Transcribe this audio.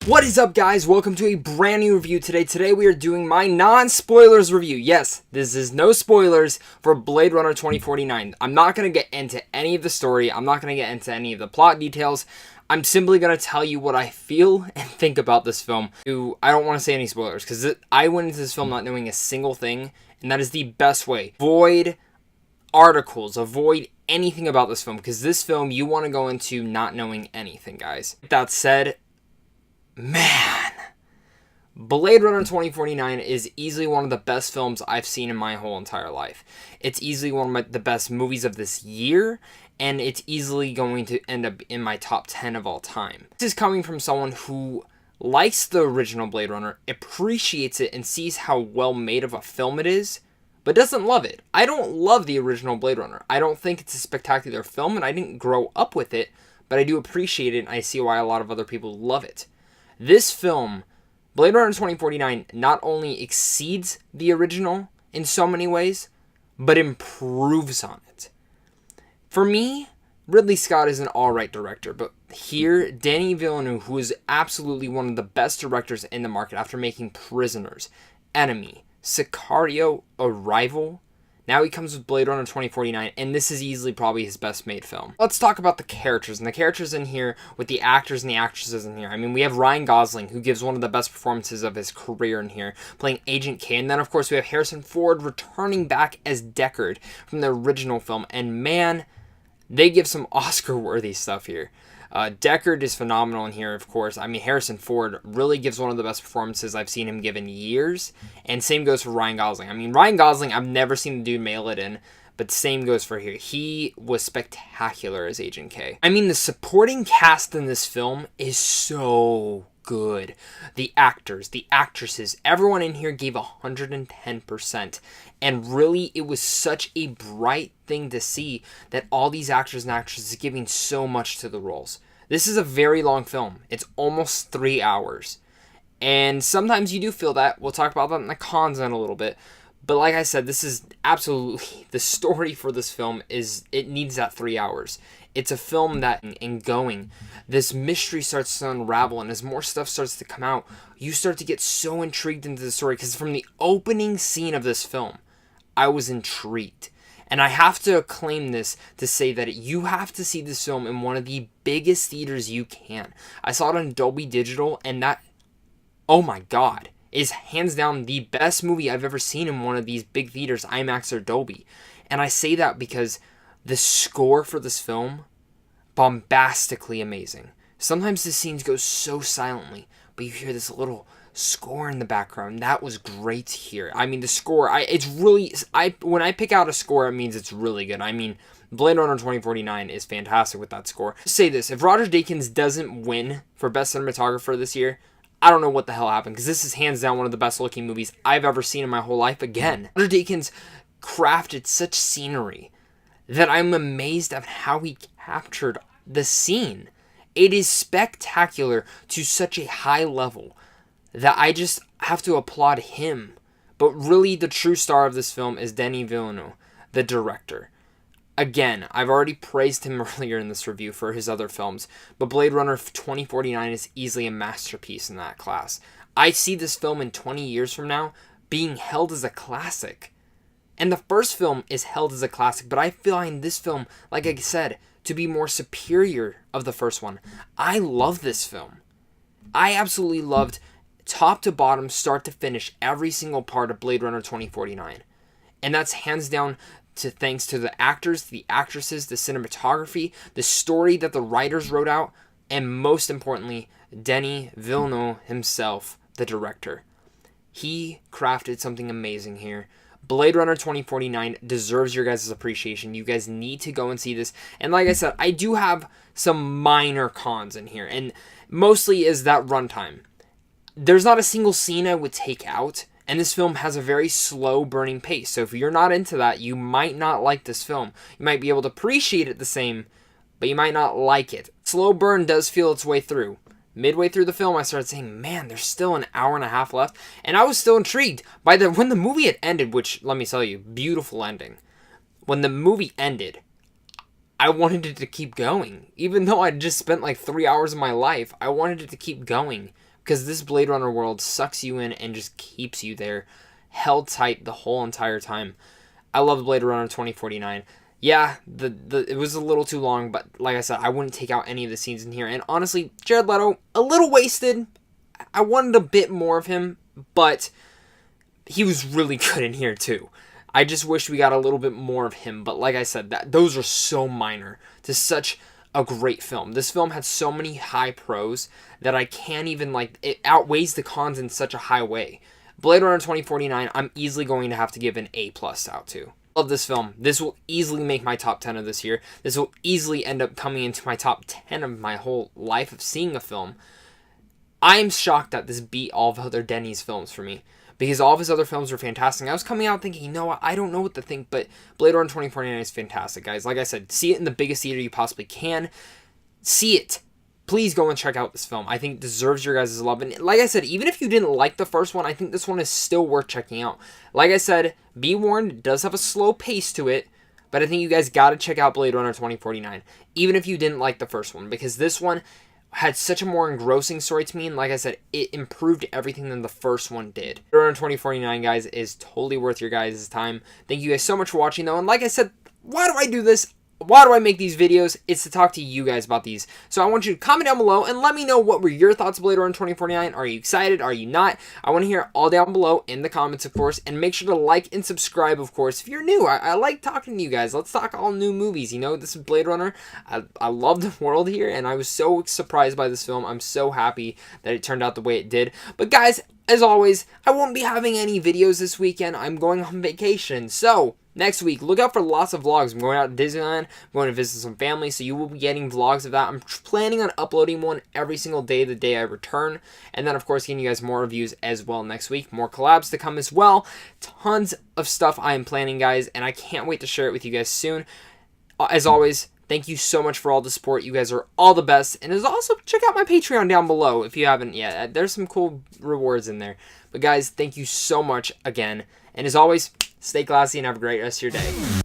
What is up, guys? Welcome to a brand new review today. Today we are doing my non-spoilers review. Yes, this is no spoilers for Blade Runner 2049. I'm not going to get into any of the story. I'm not going to get into any of the plot details. I'm simply going to tell you what I feel and think about this film. I don't want to say any spoilers because I went into this film not knowing a single thing, and that is the best way. Avoid articles, avoid anything about this film, because this film you want to go into not knowing anything, guys. With that said, man, Blade Runner 2049 is easily one of the best films I've seen in my whole entire life. It's easily one of the best movies of this year, and it's easily going to end up in my top 10 of all time. This is coming from someone who likes the original Blade Runner, appreciates it, and sees how well made of a film it is, but doesn't love it. I don't love the original Blade Runner. I don't think it's a spectacular film, and I didn't grow up with it, but I do appreciate it, and I see why a lot of other people love it. This film, Blade Runner 2049, not only exceeds the original in so many ways, but improves on it. For me, Ridley Scott is an alright director, but here, Denis Villeneuve, who is absolutely one of the best directors in the market after making Prisoners, Enemy, Sicario, Arrival. Now he comes with Blade Runner 2049, and this is easily probably his best made film. Let's talk about the characters, and the characters in here with the actors and the actresses in here. I mean, we have Ryan Gosling, who gives one of the best performances of his career in here, playing Agent K. And then, of course, we have Harrison Ford returning back as Deckard from the original film. And man, they give some Oscar-worthy stuff here. Deckard is phenomenal in here, of course. I mean, Harrison Ford really gives one of the best performances I've seen him give in years. And same goes for Ryan Gosling. I mean, Ryan Gosling, I've never seen the dude mail it in. But same goes for here. He was spectacular as Agent K. I mean, the supporting cast in this film is so good. The actors, the actresses, everyone in here gave 110%. And really, it was such a bright thing to see that all these actors and actresses are giving so much to the roles. This is a very long film. It's almost 3 hours. And sometimes you do feel that. We'll talk about that in the cons in a little bit. But like I said, this is absolutely, the story for this film is, it needs that 3 hours. It's a film that, in going, this mystery starts to unravel, and as more stuff starts to come out, you start to get so intrigued into the story, because from the opening scene of this film, I was intrigued. And I have to acclaim this to say that you have to see this film in one of the biggest theaters you can. I saw it on Dolby Digital, and that, oh my god, is hands down the best movie I've ever seen in one of these big theaters, IMAX or Dolby. And I say that because the score for this film, bombastically amazing. Sometimes the scenes go so silently, but you hear this little score in the background. That was great here. I mean, the score, when I pick out a score, it means it's really good. I mean, Blade Runner 2049 is fantastic with that score. Say this, if Roger Deakins doesn't win for Best Cinematographer this year, I don't know what the hell happened, because this is hands down one of the best looking movies I've ever seen in my whole life. Again, Roger Deakins crafted such scenery that I'm amazed at how he captured the scene. It is spectacular to such a high level that I just have to applaud him. But really, the true star of this film is Denis Villeneuve, the director. Again, I've already praised him earlier in this review for his other films, but Blade Runner 2049 is easily a masterpiece in that class. I see this film in 20 years from now being held as a classic. And the first film is held as a classic, but I find this film, like I said, to be more superior of the first one. I love this film. I absolutely loved top to bottom, start to finish, every single part of Blade Runner 2049. And that's hands down thanks to the actors, the actresses, the cinematography, the story that the writers wrote out, and most importantly, Denis Villeneuve himself, the director. He crafted something amazing here. Blade Runner 2049 deserves your guys' appreciation. You guys need to go and see this. And like I said, I do have some minor cons in here, and mostly is that runtime. There's not a single scene I would take out, and this film has a very slow burning pace. So if you're not into that, you might not like this film. You might be able to appreciate it the same, but you might not like it. Slow burn does feel its way through. Midway through the film, I started saying, man, there's still an hour and a half left. And I was still intrigued by when the movie had ended, which, let me tell you, beautiful ending. When the movie ended, I wanted it to keep going. Even though I'd just spent like 3 hours of my life, I wanted it to keep going. because this Blade Runner world sucks you in and just keeps you there held tight the whole entire time. I love Blade Runner 2049. Yeah, it was a little too long, but like I said, I wouldn't take out any of the scenes in here. And honestly, Jared Leto, a little wasted. I wanted a bit more of him, but he was really good in here too. I just wish we got a little bit more of him, but like I said, those are so minor to such a great film. This film had so many high pros that I can't even, like, it outweighs the cons in such a high way. Blade Runner 2049, I'm easily going to have to give an A+ out to. Love this film. This will easily make my top 10 of this year. This will easily end up coming into my top 10 of my whole life of seeing a film. I am shocked that this beat all of other Denny's films for me, because all of his other films were fantastic. I was coming out thinking, you know what, I don't know what to think, but Blade Runner 2049 is fantastic, guys. Like I said, see it in the biggest theater you possibly can. See it. Please go and check out this film. I think it deserves your guys' love. And like I said, even if you didn't like the first one, I think this one is still worth checking out. Like I said, be warned, it does have a slow pace to it, but I think you guys got to check out Blade Runner 2049, even if you didn't like the first one, because this one had such a more engrossing story to me, and like I said, it improved everything than the first one did. Blade Runner 2049, guys, is totally worth your guys' time. Thank you guys so much for watching, though, and like I said, why do I do this? Why do I make these videos? It's to talk to you guys about these. So I want you to comment down below and let me know what were your thoughts of Blade Runner 2049. Are you excited? Are you not? I want to hear it all down below in the comments, of course. And make sure to like and subscribe, of course, if you're new. I like talking to you guys. Let's talk all new movies. You know, this is Blade Runner. I love the world here, and I was so surprised by this film. I'm so happy that it turned out the way it did. But guys, as always, I won't be having any videos this weekend. I'm going on vacation. So next week, look out for lots of vlogs. I'm going out to Disneyland. I'm going to visit some family, so you will be getting vlogs of that. I'm planning on uploading one every single day the day I return. And then, of course, getting you guys more reviews as well next week. More collabs to come as well. Tons of stuff I am planning, guys, and I can't wait to share it with you guys soon. As always, thank you so much for all the support. You guys are all the best. And as also, check out my Patreon down below if you haven't yet. There's some cool rewards in there. But guys, thank you so much again. And as always, stay classy and have a great rest of your day.